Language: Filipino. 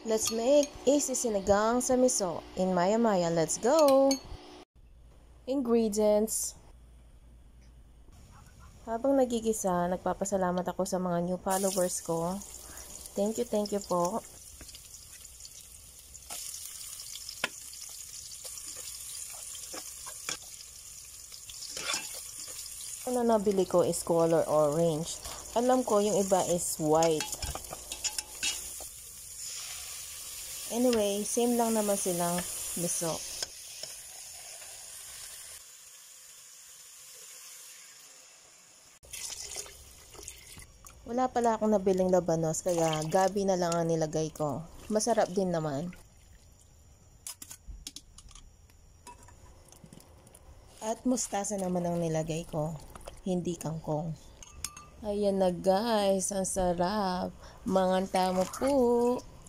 Let's make easy sinigang sa miso. In maya-maya, let's go! Ingredients. Habang nagigisa, nagpapasalamat ako sa mga new followers ko. Thank you po. Ano na nabili ko is color orange. Alam ko yung iba is white. Anyway, same lang naman silang miso. Wala pala akong nabiling labanos kaya gabi na lang ang nilagay ko. Masarap din naman. At mustasa naman ang nilagay ko. Hindi kangkong. Ayan na guys, ang sarap. Manganta mo po.